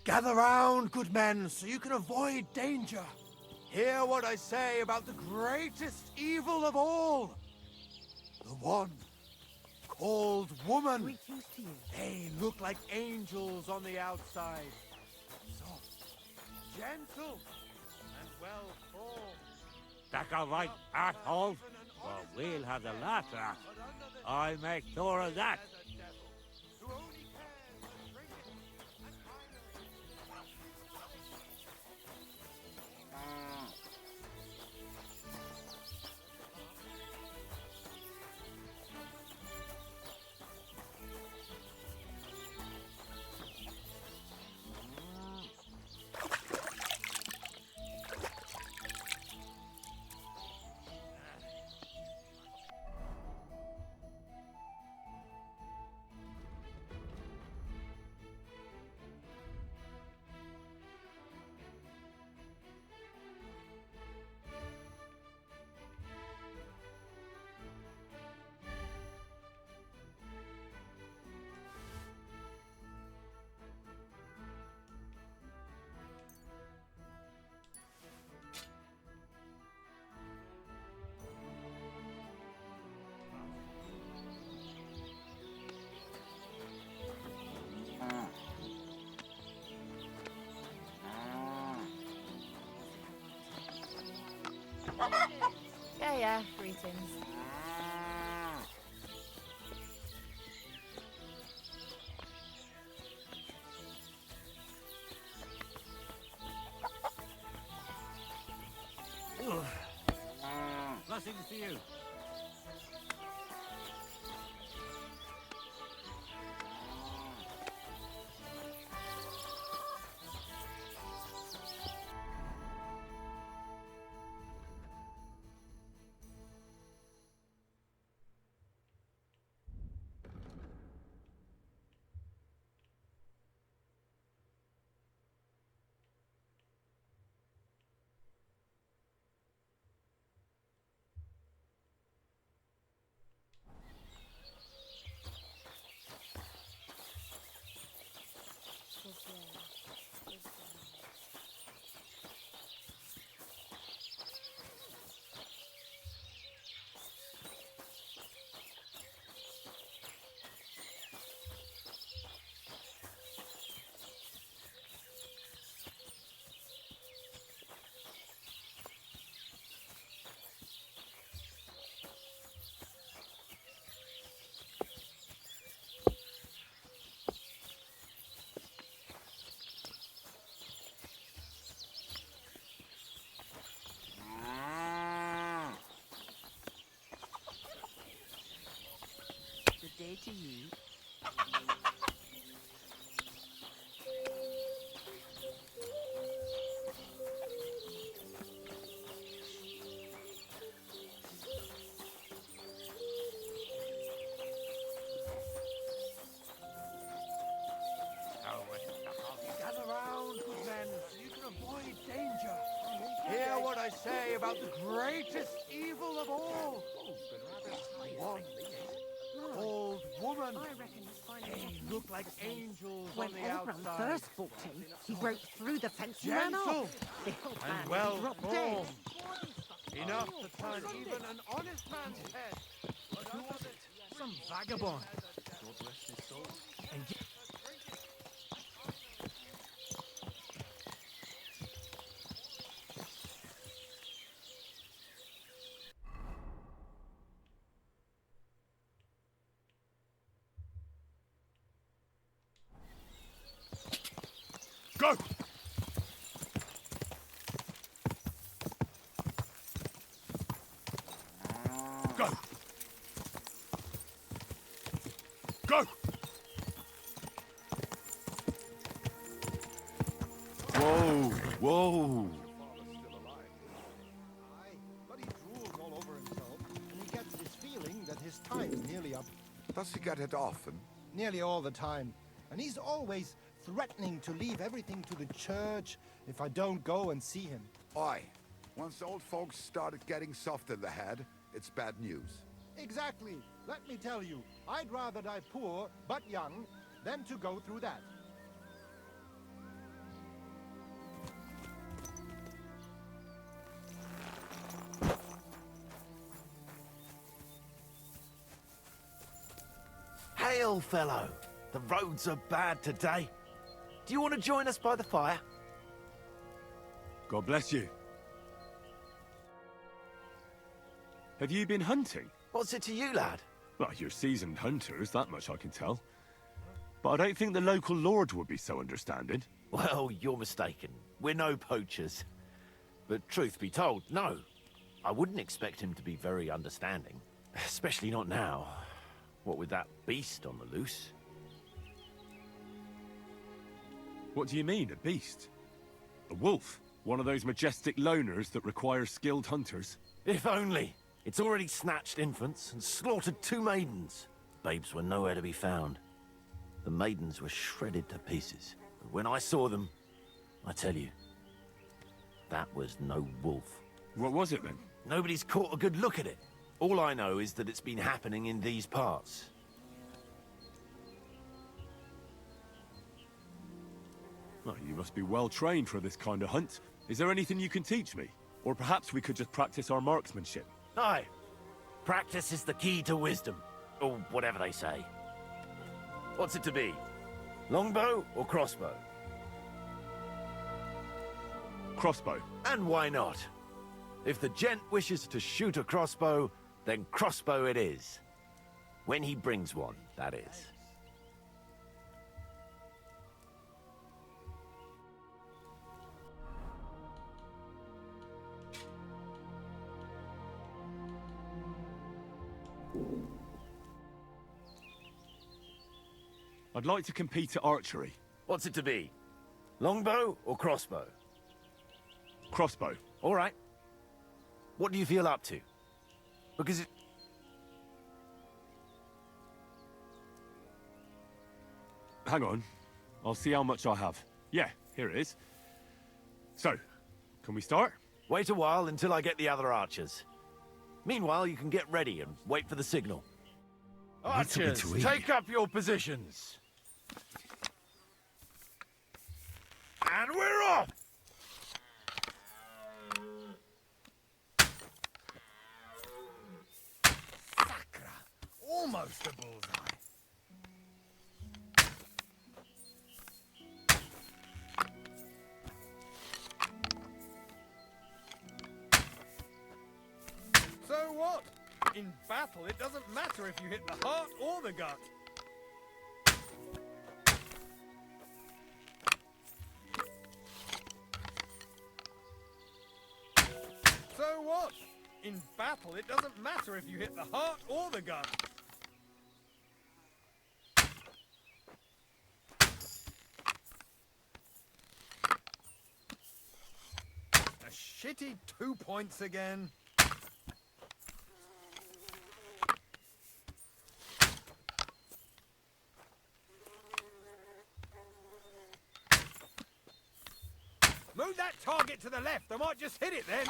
Gather round, good men, so you can avoid danger. Hear what I say about the greatest evil of all. The one called woman. Greetings to you. They look like angels on the outside. Soft, gentle, and well-formed. That all right, asshole? Well, we'll have the last laugh. I'll make sure of that. Yeah, greetings. Blessings to you. Good day to you. Gather round, good men, so you can avoid danger. Hear what I say about the greatest evil of all. The one called woman. I reckon it's finally They look like angels When on the Elbram outside. first fought him, he broke through the fence and ran off. Gentle The old man and dropped dead. well-formed. Enough to turn even an honest man's head. Who was it? Some vagabond. God rest his soul. And Go! Go! Go! Whoa, whoa. Aye, but he drools all over himself, and he gets this feeling that his time's nearly up. Does he get it often? Nearly all the time. And he's always threatening to leave everything to the church if I don't go and see him. Aye. Once old folks started getting soft in the head, it's bad news. Exactly. Let me tell you, I'd rather die poor but young than to go through that. old fellow. The roads are bad today. Do you want to join us by the fire? God bless you. Have you been hunting? What's it to you, lad? Well, you're seasoned hunters, that much I can tell. But I don't think the local lord would be so understanding. Well, you're mistaken. We're no poachers. But truth be told, no. I wouldn't expect him to be very understanding. Especially not now. What with that beast on the loose. What do you mean, a beast? A wolf? One of those majestic loners that require skilled hunters? If only. It's already snatched infants and slaughtered 2 maidens. Babes were nowhere to be found. The maidens were shredded to pieces. But when I saw them, I tell you, that was no wolf. What was it then? Nobody's caught a good look at it. All I know is that it's been happening in these parts. Well, you must be well trained for this kind of hunt. Is there anything you can teach me? Or perhaps we could just practice our marksmanship. Aye. Practice is the key to wisdom. Or whatever they say. What's it to be? Longbow or crossbow? Crossbow. And why not? If the gent wishes to shoot a crossbow, then crossbow it is. When he brings one, that is. I'd like to compete at archery. What's it to be? Longbow or crossbow? Crossbow. All right. What do you feel up to? Because it... Hang on. I'll see how much I have. Yeah, here it is. So, can we start? Wait a while until I get the other archers. Meanwhile, you can get ready and wait for the signal. Archers, take up your positions. And we're off! Sacra! Almost a bullseye. So what? In battle, it doesn't matter if you hit the heart or the gut. So what? In battle, it doesn't matter if you hit the heart or the gut. A shitty 2 points again. Move that target to the left. I might just hit it then.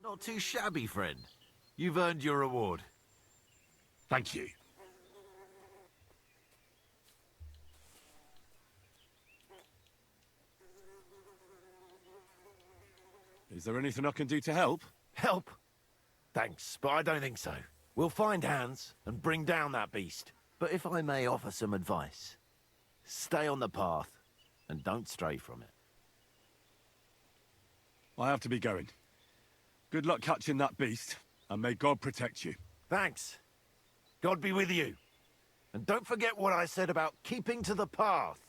Not too shabby, friend. You've earned your reward. Thank you. Is there anything I can do to help? Help? Thanks, but I don't think so. We'll find Hans and bring down that beast. But if I may offer some advice, stay on the path and don't stray from it. I have to be going. Good luck catching that beast, and may God protect you. Thanks. God be with you. And don't forget what I said about keeping to the path.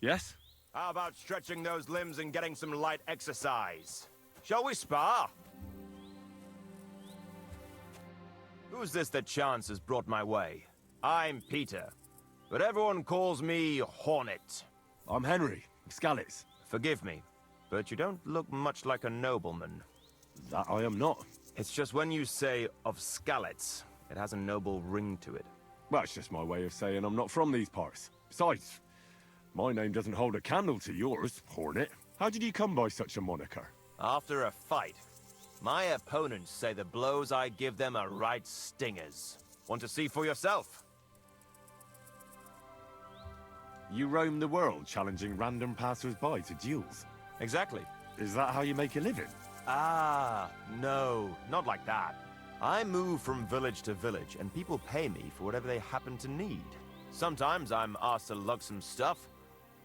Yes? How about stretching those limbs and getting some light exercise? Shall we spar? Who's this that chance has brought my way? I'm Peter, but everyone calls me Hornet. I'm Henry, Skalitz. Forgive me, but you don't look much like a nobleman. That I am not. It's just when you say of Skalitz, it has a noble ring to it. Well, it's just my way of saying I'm not from these parts. Besides, my name doesn't hold a candle to yours, Hornet. How did you come by such a moniker? After a fight, my opponents say the blows I give them are right stingers. Want to see for yourself? You roam the world challenging random passers-by to duels. Exactly. Is that how you make a living? Ah, no, not like that. I move from village to village, and people pay me for whatever they happen to need. Sometimes I'm asked to lug some stuff.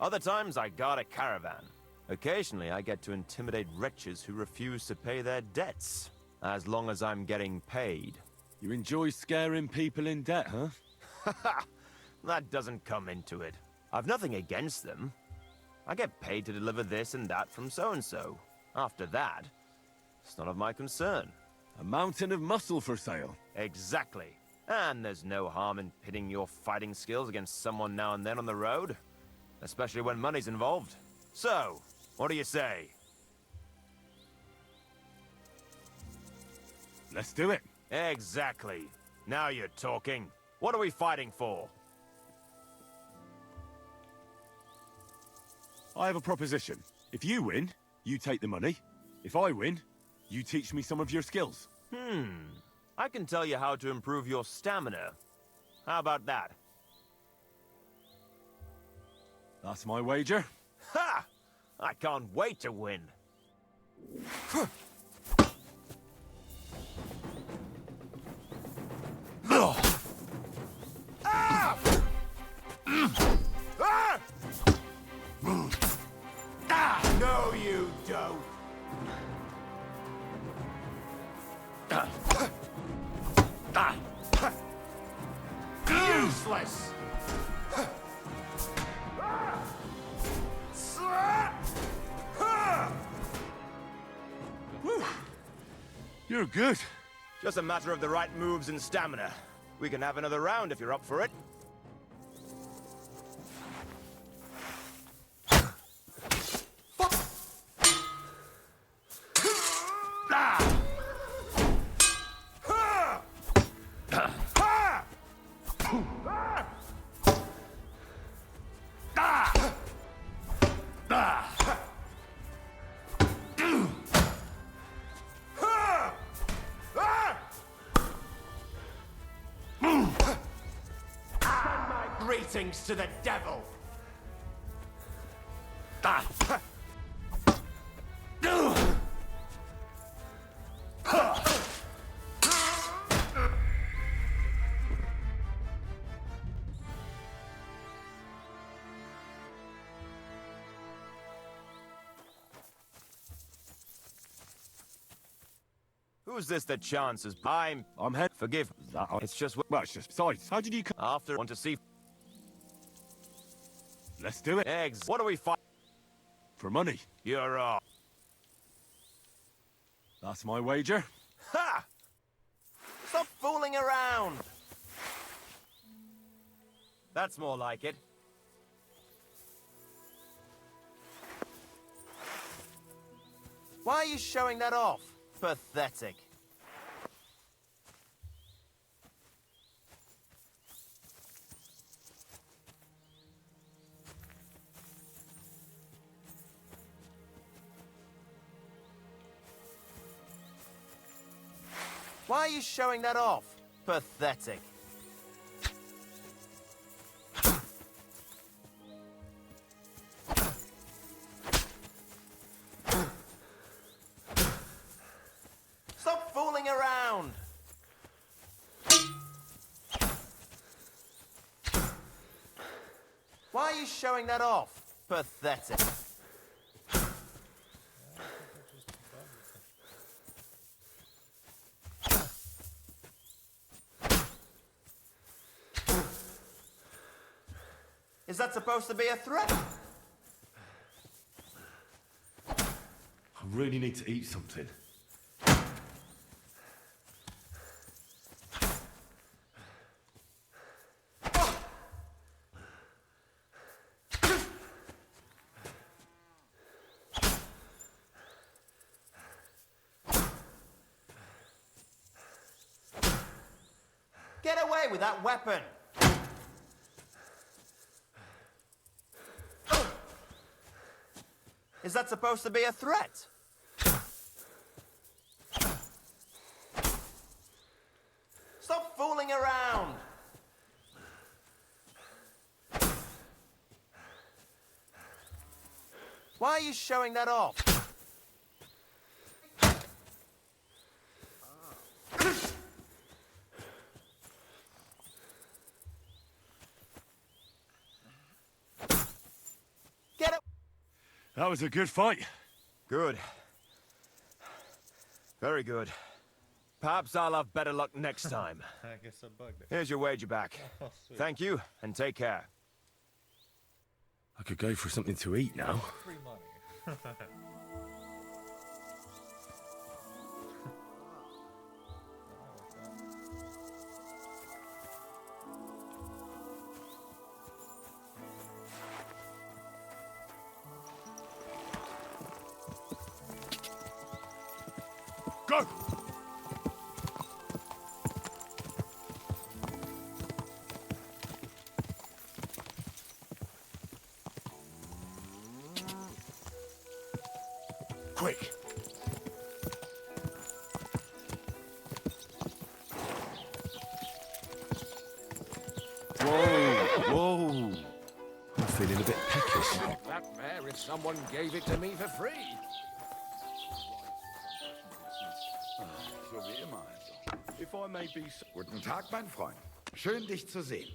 Other times I guard a caravan. Occasionally I get to intimidate wretches who refuse to pay their debts. As long as I'm getting paid. You enjoy scaring people in debt, huh? Haha, that doesn't come into it. I've nothing against them. I get paid to deliver this and that from so-and-so. After that, it's none of my concern. A mountain of muscle for sale. Exactly. And there's no harm in pitting your fighting skills against someone now and then on the road. Especially when money's involved. So, what do you say? Let's do it. Exactly. Now you're talking. What are we fighting for? I have a proposition. If you win, you take the money. If I win, you teach me some of your skills. I can tell you how to improve your stamina. How about that? That's my wager. Ha! I can't wait to win. No, you don't. Useless. You're good. Just a matter of the right moves and stamina. We can have another round if you're up for it. Greetings to the devil! Who's this that chances? I'm head. Forgive. That It's just well, it's just besides. How did you come? after want to see Let's do it. eggs. What do we fight? For money. You're off. That's my wager. Ha! Stop fooling around. That's more like it. Why are you showing that off? Pathetic. Why are you showing that off? Pathetic. Stop fooling around! Why are you showing that off? Pathetic. Is that supposed to be a threat? I really need to eat something. Get away with that weapon! Is that supposed to be a threat? Stop fooling around! Why are you showing that off? Get it! That was a good fight. Good. Very good. Perhaps I'll have better luck next time. I guess I bugged it. Here's your wager back. Oh, sweet. Thank you, and take care. I could go for something to eat now. Free money. Go! Quick! Whoa! I'm feeling a bit peckish. That mare if someone gave it to me for free. So wie immer also. If I may be so... Guten Tag, mein Freund. Schön, dich zu sehen.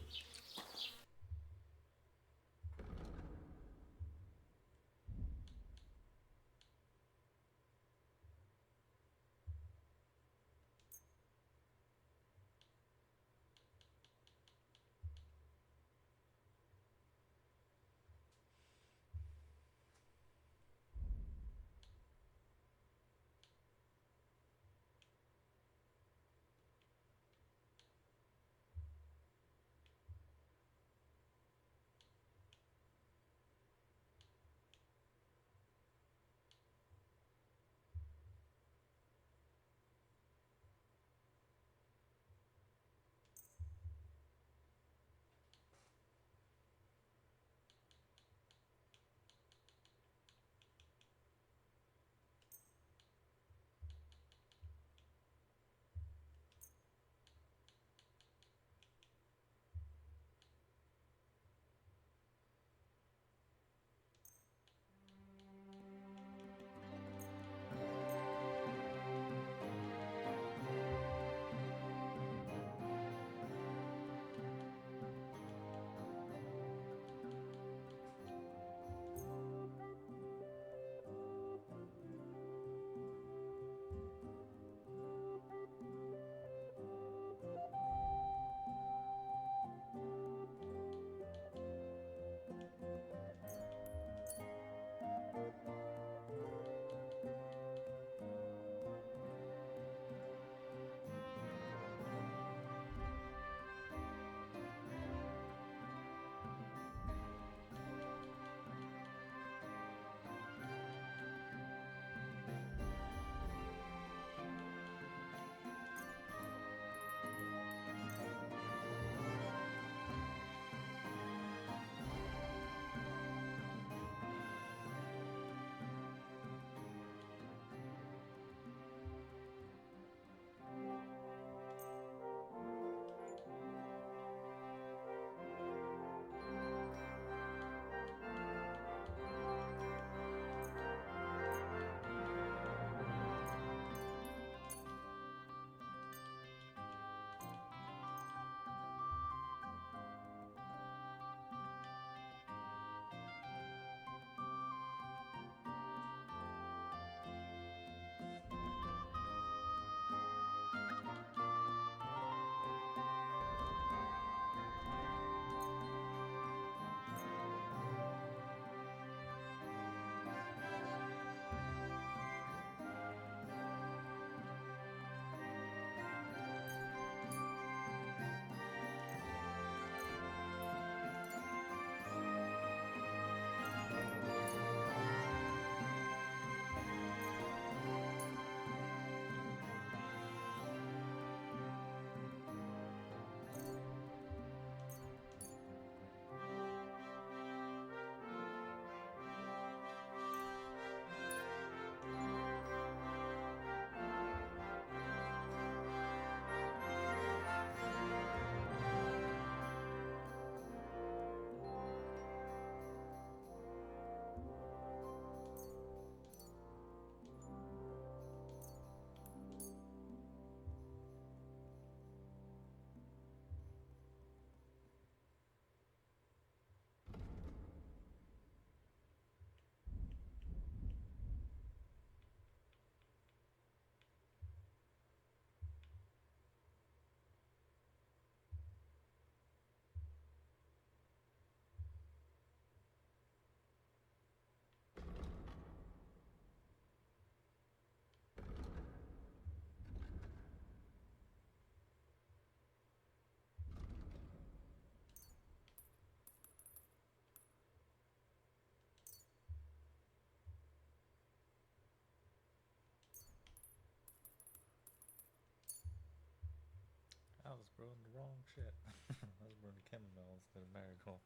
I was brewing the wrong shit. I was brewing chamomile instead of marigold.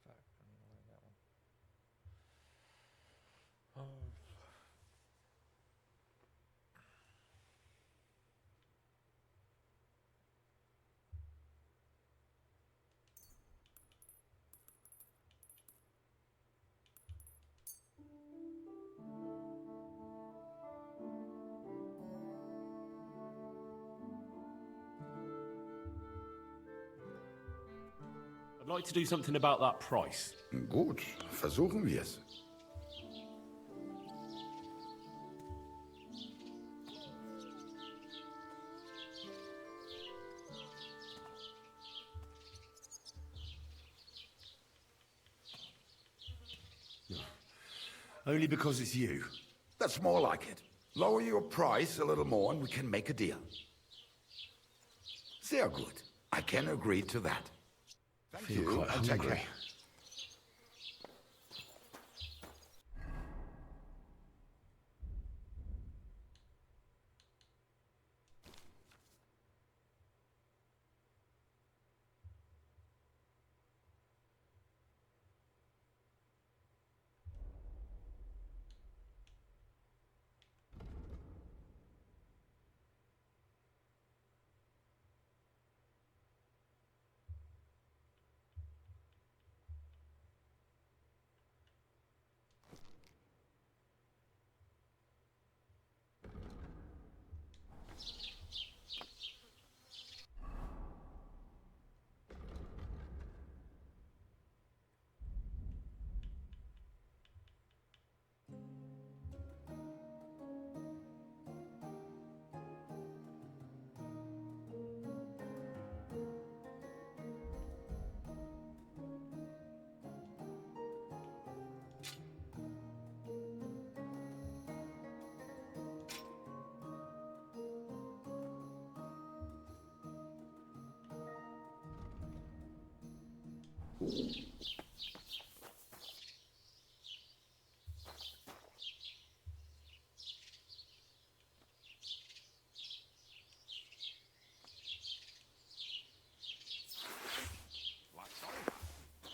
Fuck, I need to learn that one. Oh. I'd like to do something about that price. Gut, versuchen wir es. Only because it's you. That's more like it. Lower your price a little more and we can make a deal. Sehr gut. I can agree to that. Thank Feel you, quite and take hungry. care.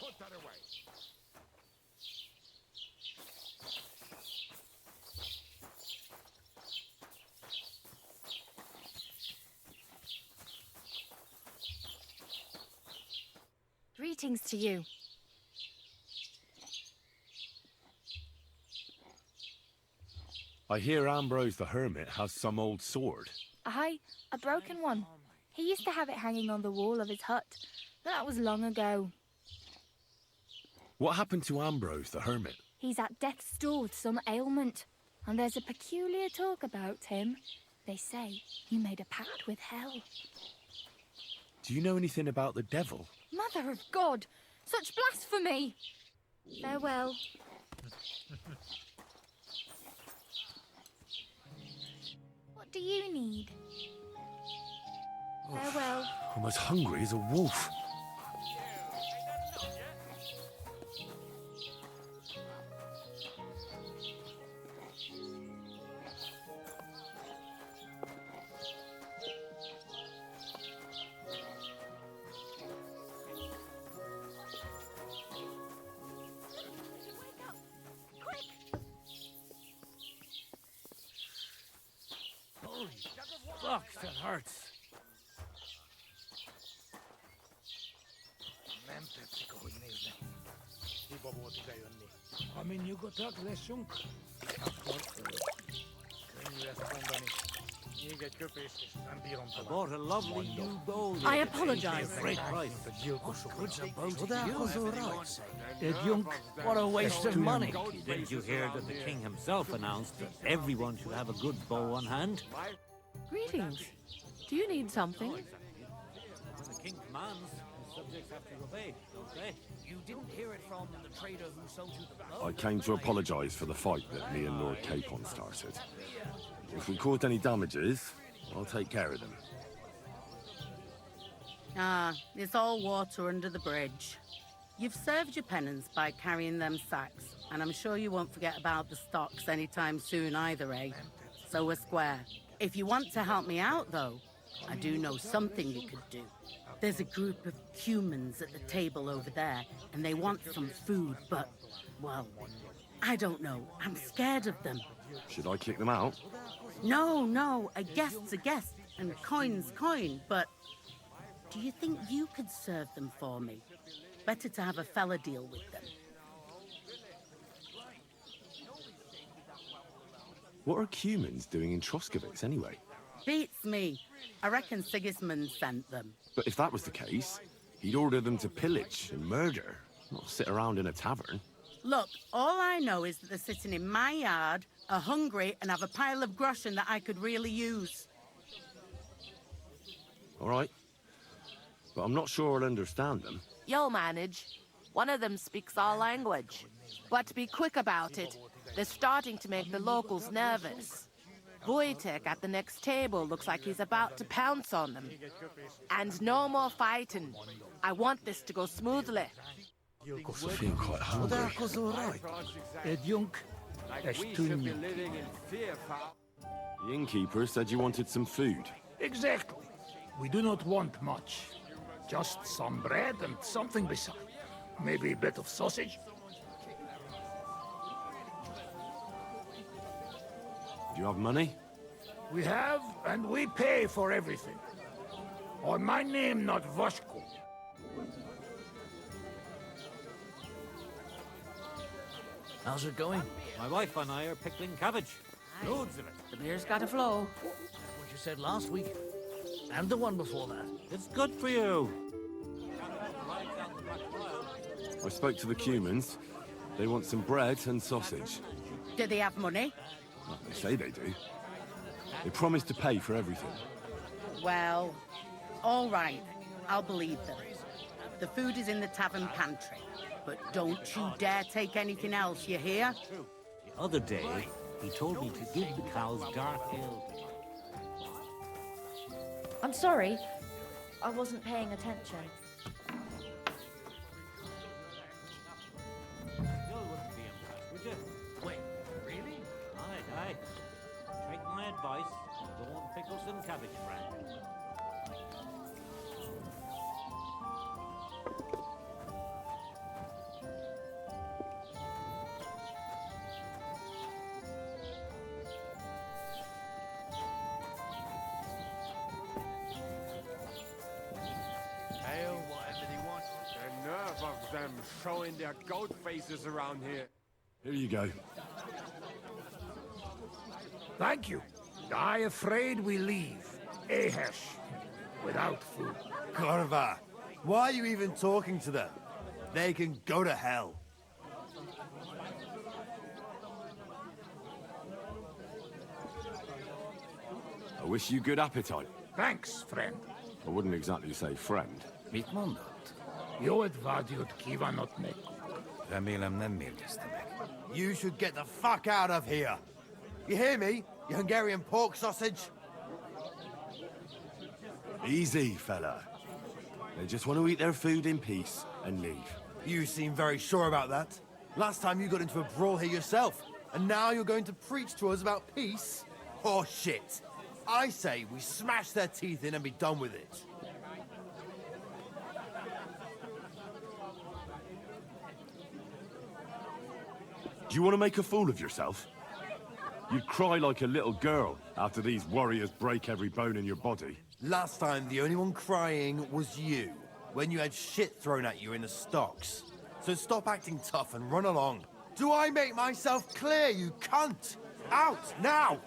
Put that away. Greetings to you. I hear Ambrose the Hermit has some old sword. Aye, a broken one. He used to have it hanging on the wall of his hut, but that was long ago. What happened to Ambrose the Hermit? He's at death's door with some ailment, and there's a peculiar talk about him. They say he made a pact with hell. Do you know anything about the devil? Mother of God! Such blasphemy! Farewell. What do you need? Farewell. I'm as hungry as a wolf. Holy fuck, that hurts. I bought a lovely new bowl. I apologize. Great price. What a waste of money. Didn't you hear that the king himself announced that everyone should have a good bow on hand? Greetings. Do you need something? When the king commands, his subjects have to obey, don't they? You didn't hear it from the trader who sold you the bow? I came to apologise for the fight that me and Lord Capon started. If we caused any damages, I'll take care of them. Ah, it's all water under the bridge. You've served your penance by carrying them sacks, and I'm sure you won't forget about the stocks anytime soon either, eh? So we're square. If you want to help me out, though, I do know something you could do. There's a group of humans at the table over there, and they want some food, but, well, I don't know. I'm scared of them. Should I kick them out? No, a guest's a guest, and coin's coin, but do you think you could serve them for me? Better to have a fella deal with them. What are humans doing in Troskovitz anyway? Beats me. I reckon Sigismund sent them. But if that was the case, he'd order them to pillage and murder, not sit around in a tavern. Look, all I know is that they're sitting in my yard, are hungry, and have a pile of groschen that I could really use. All right. But I'm not sure I'll understand them. You'll manage. One of them speaks our language. But be quick about it. They're starting to make the locals nervous. Wojtek at the next table looks like he's about to pounce on them. And no more fighting. I want this to go smoothly. I feel quite hungry. The innkeeper said you wanted some food. Exactly. We do not want much. Just some bread and something beside. Maybe a bit of sausage. Do you have money? We have, and we pay for everything. Or my name not Voshko. How's it going? My wife and I are pickling cabbage. Loads of it. The beer's got to flow. What you said last week. And the one before that. It's good for you. I spoke to the Cumans. They want some bread and sausage. Do they have money? Well, they say they do. They promised to pay for everything. Well, all right. I'll believe them. The food is in the tavern pantry. But don't you dare take anything else, you hear? The other day, he told me to give the cows dark ale. I'm sorry. I wasn't paying attention. You wouldn't be impressed, would you? Wait, really? Aye. Take my advice and go and pickle some cabbage, friend. Of them showing their goat faces around here. Here you go. Thank you. I afraid we leave. Ahesh. Without food. Korva, why are you even talking to them? They can go to hell. I wish you good appetite. Thanks, friend. I wouldn't exactly say friend. You should get the fuck out of here. You hear me, you Hungarian pork sausage? Easy, fella. They just want to eat their food in peace and leave. You seem very sure about that. Last time you got into a brawl here yourself, and now you're going to preach to us about peace? Oh shit. I say we smash their teeth in and be done with it. Do you want to make a fool of yourself? You'd cry like a little girl after these warriors break every bone in your body. Last time, the only one crying was you, when you had shit thrown at you in the stocks. So stop acting tough and run along. Do I make myself clear, you cunt? Out, now!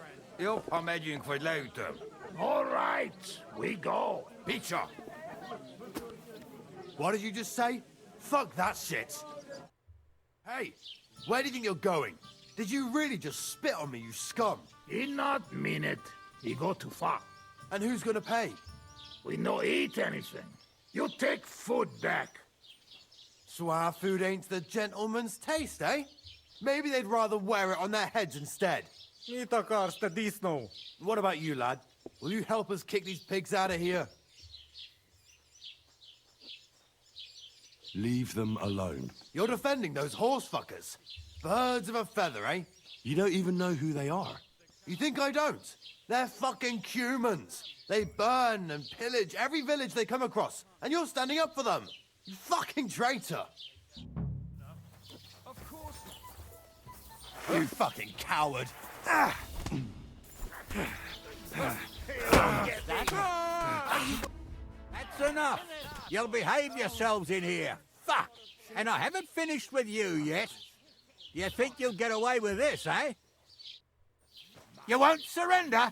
All right, we go. Picture! What did you just say? Fuck that shit! Hey, where do you think you're going? Did you really just spit on me, you scum? He not mean it. He go too far. And who's gonna pay? We no eat anything. You take food back. So our food ain't the gentleman's taste, eh? Maybe they'd rather wear it on their heads instead. What about you, lad? Will you help us kick these pigs out of here? Leave them alone. You're defending those horse fuckers. Birds of a feather, eh? You don't even know who they are. You think I don't? They're fucking humans. They burn and pillage every village they come across, and you're standing up for them. You fucking traitor. Of course. You fucking coward. That's enough. You'll behave yourselves in here. Fuck! And I haven't finished with you yet. You think you'll get away with this, eh? You won't surrender?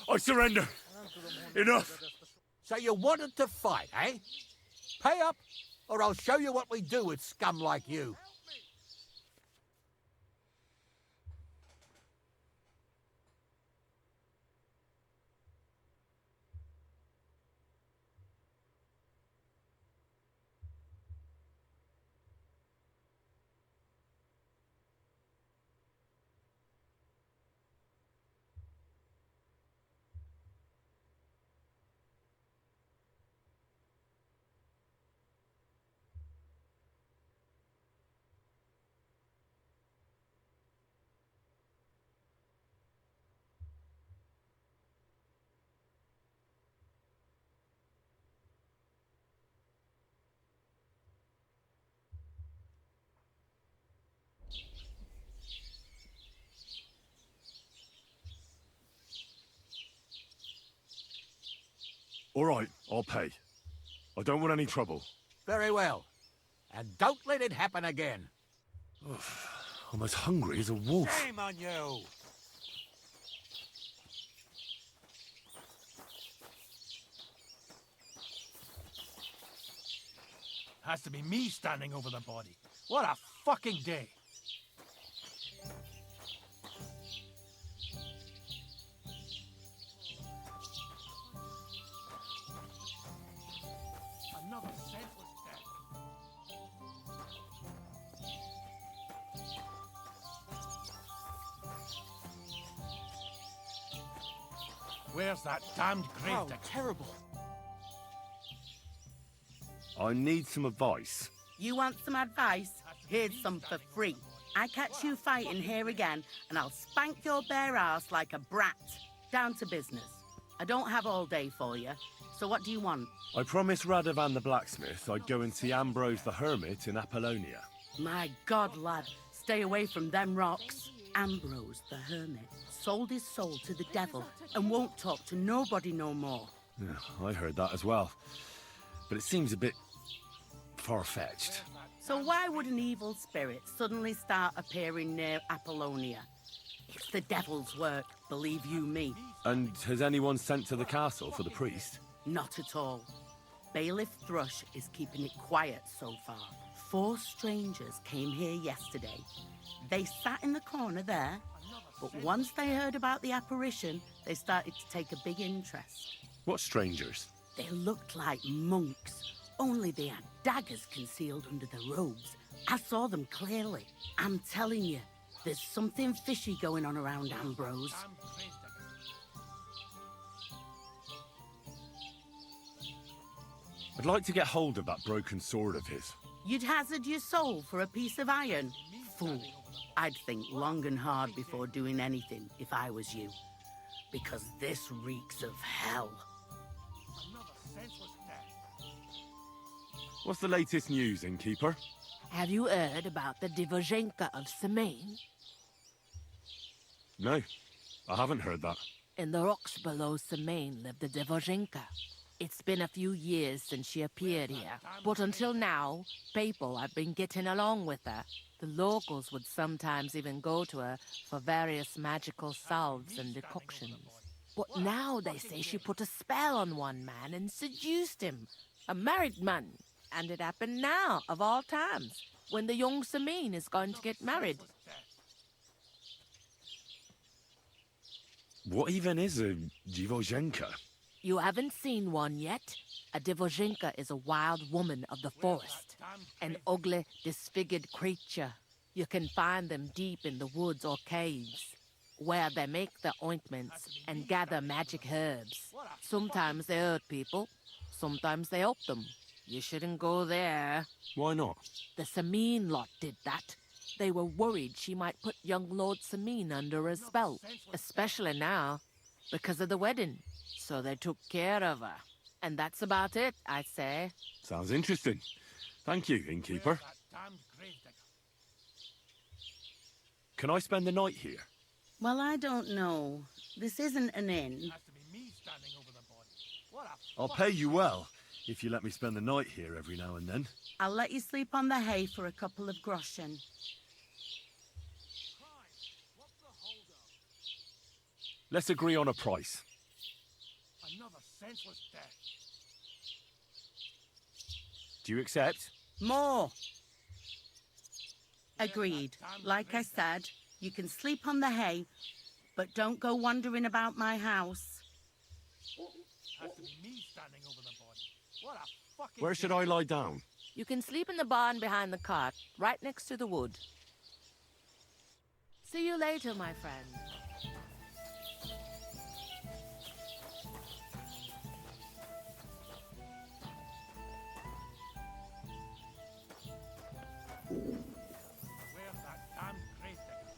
I surrender. Enough. So you wanted to fight, eh? Pay up, or I'll show you what we do with scum like you. All right, I'll pay. I don't want any trouble. Very well. And don't let it happen again. I'm as hungry as a wolf. Shame on you! Has to be me standing over the body. What a fucking day. Another senseless death. Where's that damned grave digger? Terrible. I need some advice. You want some advice? Here's some for free. I catch you fighting here again, and I'll spank your bare ass like a brat. Down to business. I don't have all day for you, so what do you want? I promised Radovan the blacksmith I'd go and see Ambrose the hermit in Apollonia. My God, lad, stay away from them rocks. Ambrose the hermit sold his soul to the devil and won't talk to nobody no more. Yeah, I heard that as well. But it seems a bit far-fetched. So why would an evil spirit suddenly start appearing near Apollonia? It's the devil's work, believe you me. And has anyone sent to the castle for the priest? Not at all. Bailiff Thrush is keeping it quiet so far. 4 strangers came here yesterday. They sat in the corner there, but once they heard about the apparition, they started to take a big interest. What strangers? They looked like monks, only they had daggers concealed under their robes. I saw them clearly. I'm telling you, there's something fishy going on around Ambrose. I'd like to get hold of that broken sword of his. You'd hazard your soul for a piece of iron? Fool. I'd think long and hard before doing anything if I was you. Because this reeks of hell. What's the latest news, innkeeper? Have you heard about the Divozhenka of Semaine? No, I haven't heard that. In the rocks below Semaine lived the Divozhenka. It's been a few years since she appeared here, but until now, people have been getting along with her. The locals would sometimes even go to her for various magical salves and decoctions. But now they say she put a spell on one man and seduced him, a married man. And it happened now, of all times, when the young Semaine is going to get married. What even is a Divozhenka? You haven't seen one yet? A Divozhenka is a wild woman of the forest. An ugly, disfigured creature. You can find them deep in the woods or caves, where they make their ointments and gather magic herbs. Sometimes they hurt people, sometimes they help them. You shouldn't go there. Why not? The Semaine lot did that. They were worried she might put young Lord Samin under a spell, especially now, because of the wedding. So they took care of her. And that's about it, I'd say. Sounds interesting. Thank you, innkeeper. Can I spend the night here? Well, I don't know. This isn't an inn. I'll pay you well if you let me spend the night here every now and then. I'll let you sleep on the hay for a couple of groschen. Let's agree on a price. Another senseless death. Do you accept? More. Agreed. Like I said, you can sleep on the hay, but don't go wandering about my house. Has to be me standing over the body. What a fucking... Where should I lie down? You can sleep in the barn behind the cart, right next to the wood. See you later, my friend. Where's that damn grave digger?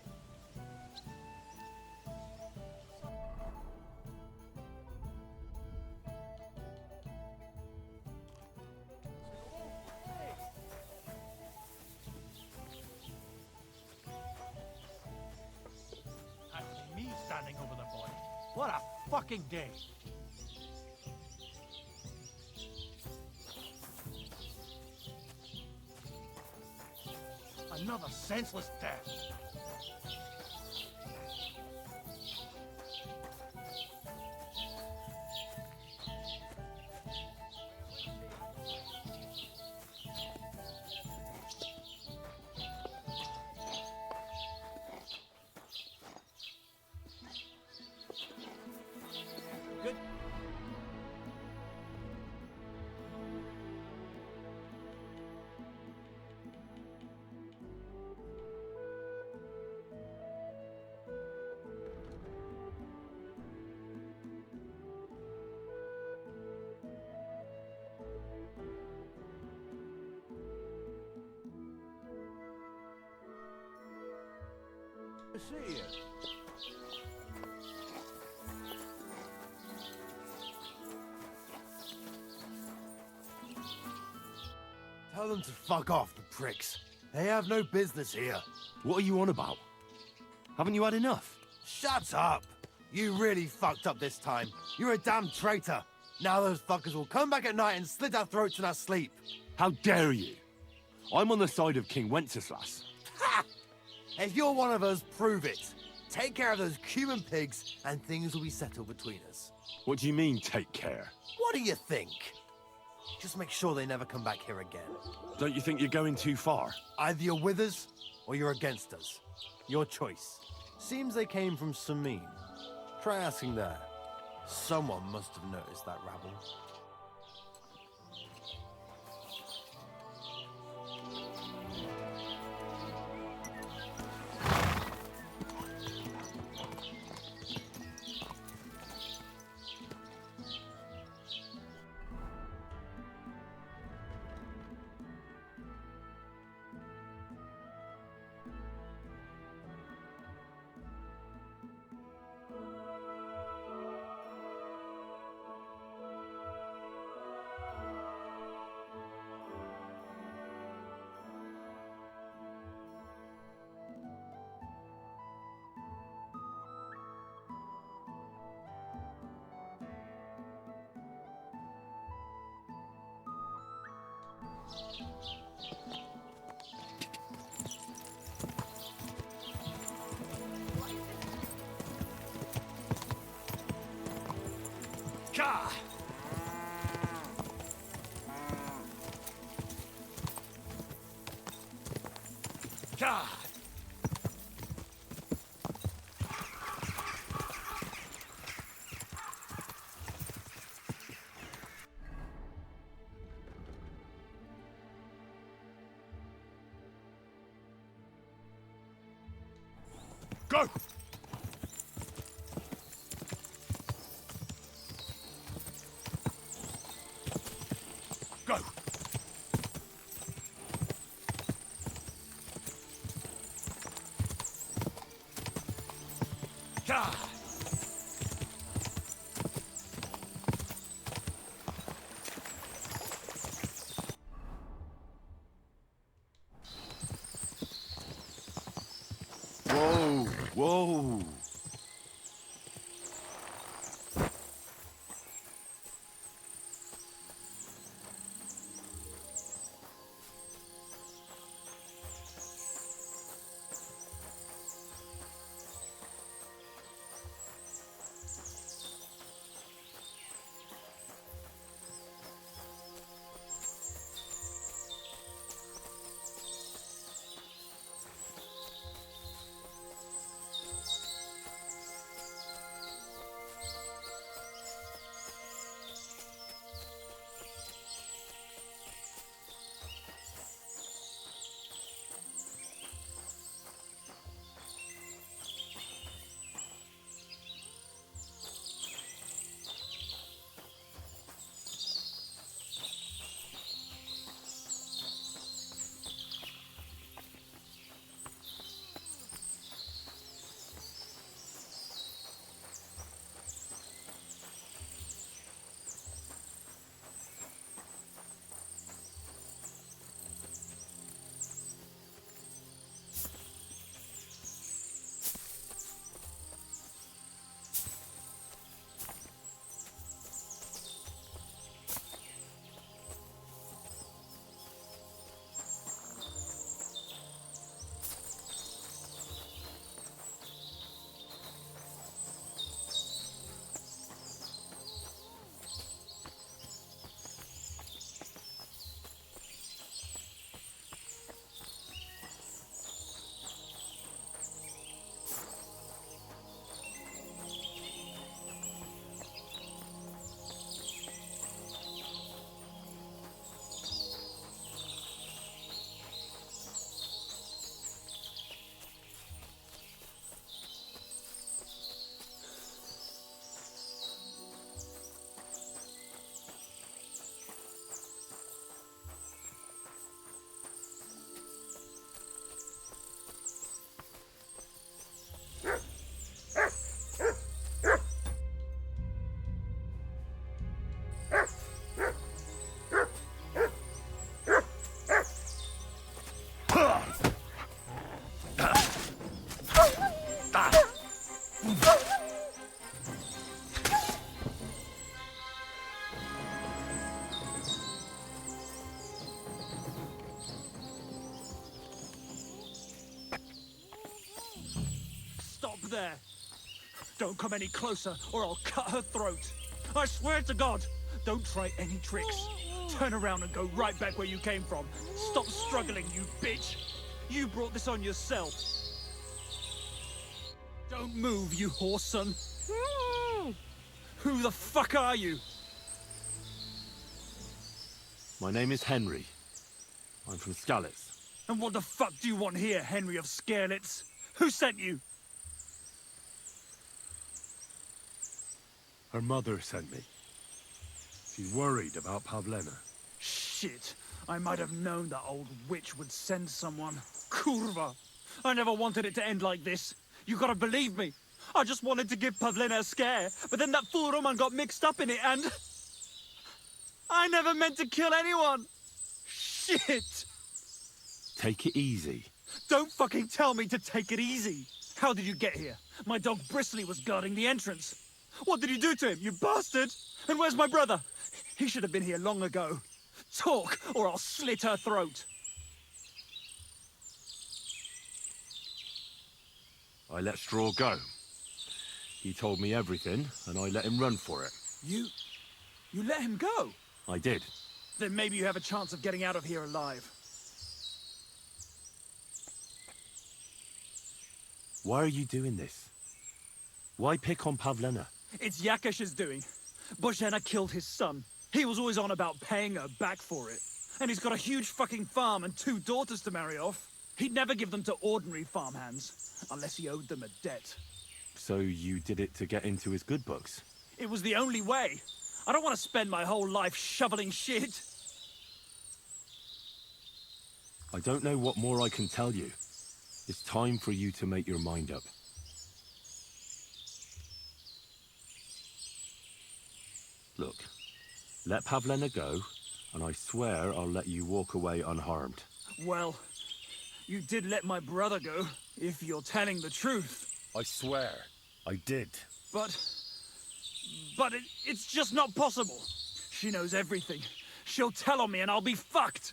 Has to be me standing over the body. What a fucking day. Another senseless death. Good. See you. Tell them to fuck off, the pricks. They have no business here. What are you on about? Haven't you had enough? Shut up! You really fucked up this time. You're a damn traitor. Now those fuckers will come back at night and slit our throats in our sleep. How dare you? I'm on the side of King Wenceslas. Ha! If you're one of us, prove it. Take care of those Cuban pigs, and things will be settled between us. What do you mean, take care? What do you think? Just make sure they never come back here again. Don't you think you're going too far? Either you're with us, or you're against us. Your choice. Seems they came from Samin. Try asking there. Someone must have noticed that rabble. Ka! Ka! Go! Go! Whoa, whoa. Stop there! Don't come any closer, or I'll cut her throat. I swear to God! Don't try any tricks. Turn around and go right back where you came from. Stop struggling, you bitch! You brought this on yourself. Don't move, you whoreson. Who the fuck are you? My name is Henry. I'm from Skalitz. And what the fuck do you want here, Henry of Scarelets? Who sent you? Her mother sent me. She's worried about Pavlena. Shit. I might have known that old witch would send someone. Kurva. I never wanted it to end like this. You gotta believe me. I just wanted to give Pavlena a scare, but then that fool Roman got mixed up in it and... I never meant to kill anyone. Shit. Take it easy. Don't fucking tell me to take it easy. How did you get here? My dog Bristly was guarding the entrance. What did you do to him, you bastard? And where's my brother? He should have been here long ago. Talk, or I'll slit her throat. I let Straw go. He told me everything, and I let him run for it. You let him go? I did. Then maybe you have a chance of getting out of here alive. Why are you doing this? Why pick on Pavlena? It's Yakash's doing. Bozhena killed his son. He was always on about paying her back for it. And he's got a huge fucking farm and 2 daughters to marry off. He'd never give them to ordinary farmhands, unless he owed them a debt. So you did it to get into his good books? It was the only way. I don't want to spend my whole life shoveling shit. I don't know what more I can tell you. It's time for you to make your mind up. Let Pavlena go, and I swear I'll let you walk away unharmed. Well, you did let my brother go, if you're telling the truth. I swear, I did. But it's just not possible. She knows everything. She'll tell on me and I'll be fucked.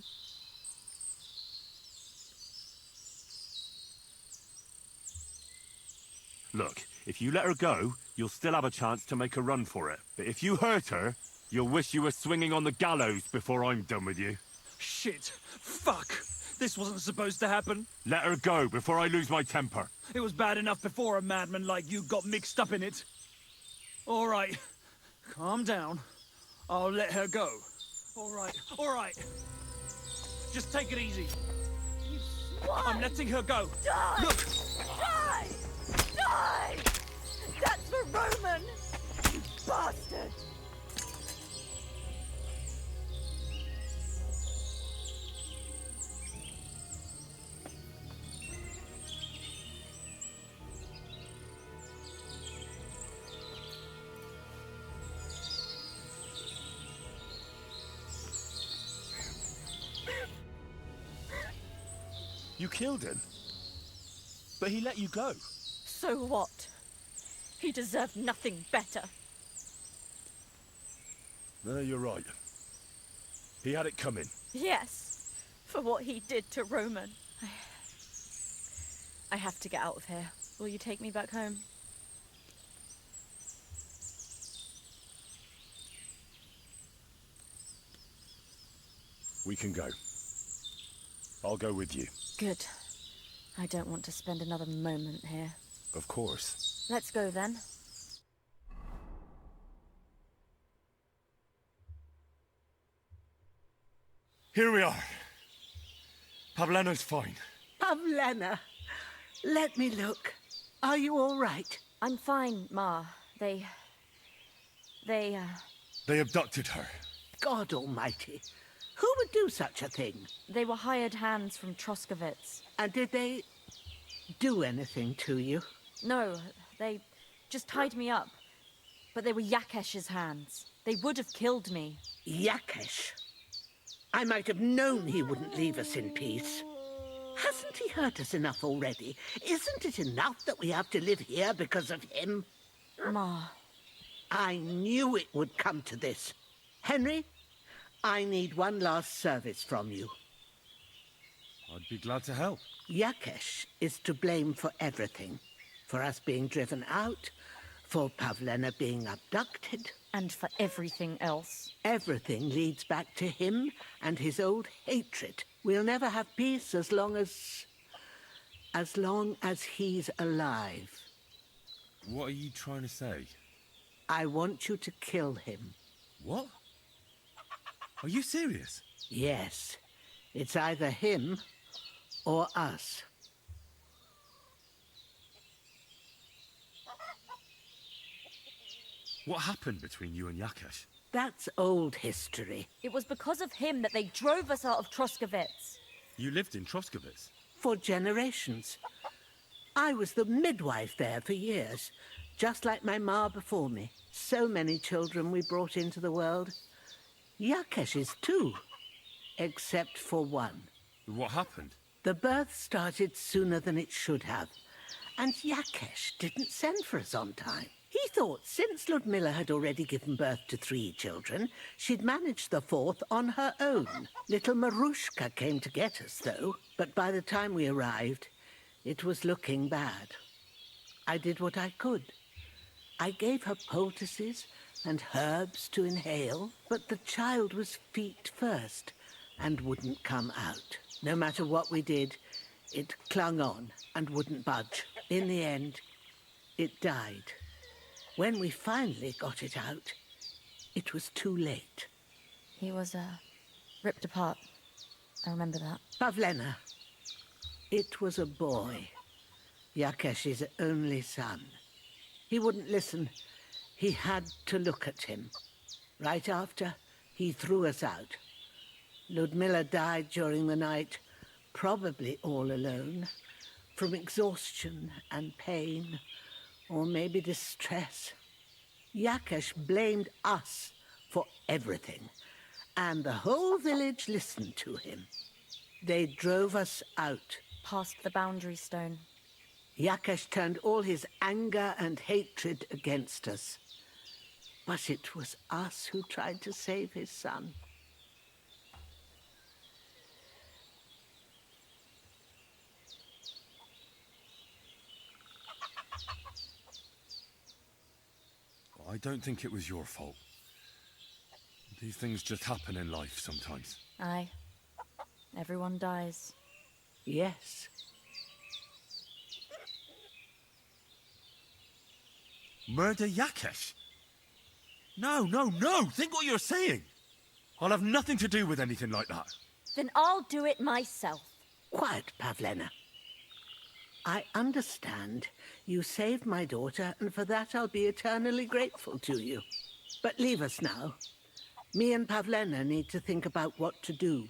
Look, if you let her go, you'll still have a chance to make a run for it. But if you hurt her, you'll wish you were swinging on the gallows before I'm done with you. Shit. Fuck. This wasn't supposed to happen. Let her go before I lose my temper. It was bad enough before a madman like you got mixed up in it. All right. Calm down. I'll let her go. All right. All right. Just take it easy. I'm letting her go. Die! Look! Die! Die! That's for Roman! You bastard! You killed him. But he let you go. So what? He deserved nothing better. No, you're right. He had it coming. Yes, for what he did to Roman. I have to get out of here. Will you take me back home? We can go. I'll go with you. Good. I don't want to spend another moment here. Of course. Let's go then. Here we are. Pavlena's fine. Pavlena, let me look. Are you all right? I'm fine, Ma. They They abducted her. God almighty. Who would do such a thing? They were hired hands from Troskovitz. And did they do anything to you? No, they just tied me up. But they were Yakesh's hands. They would have killed me. Yakesh? I might have known he wouldn't leave us in peace. Hasn't he hurt us enough already? Isn't it enough that we have to live here because of him? Ma. I knew it would come to this. Henry, I need one last service from you. I'd be glad to help. Yakesh is to blame for everything. For us being driven out, for Pavlena being abducted. And for everything else. Everything leads back to him and his old hatred. We'll never have peace as long as he's alive. What are you trying to say? I want you to kill him. What? Are you serious? Yes. It's either him or us. What happened between you and Yakesh? That's old history. It was because of him that they drove us out of Troskovitz. You lived in Troskovitz? For generations. I was the midwife there for years, just like my ma before me. So many children we brought into the world. Yakesh is too, except for one. What happened? The birth started sooner than it should have, and Yakesh didn't send for us on time. He thought since Ludmilla had already given birth to 3 children, she'd manage the 4th on her own. Little Marushka came to get us, though, but by the time we arrived, it was looking bad. I did what I could. I gave her poultices and herbs to inhale, but the child was feet first and wouldn't come out. No matter what we did, it clung on and wouldn't budge. In the end, it died. When we finally got it out, it was too late. He was, ripped apart. I remember that. Pavlena. It was a boy. Yakesh's only son. He wouldn't listen. He had to look at him. Right after, he threw us out. Ludmilla died during the night, probably all alone, from exhaustion and pain, or maybe distress. Yakesh blamed us for everything. And the whole village listened to him. They drove us out. Past the boundary stone. Yakesh turned all his anger and hatred against us. But it was us who tried to save his son. I don't think it was your fault. These things just happen in life sometimes. Aye. Everyone dies. Yes. Murder Yakesh? No, no, no! Think what you're saying! I'll have nothing to do with anything like that. Then I'll do it myself. Quiet, Pavlena. I understand. You saved my daughter, and for that I'll be eternally grateful to you. But leave us now. Me and Pavlena need to think about what to do.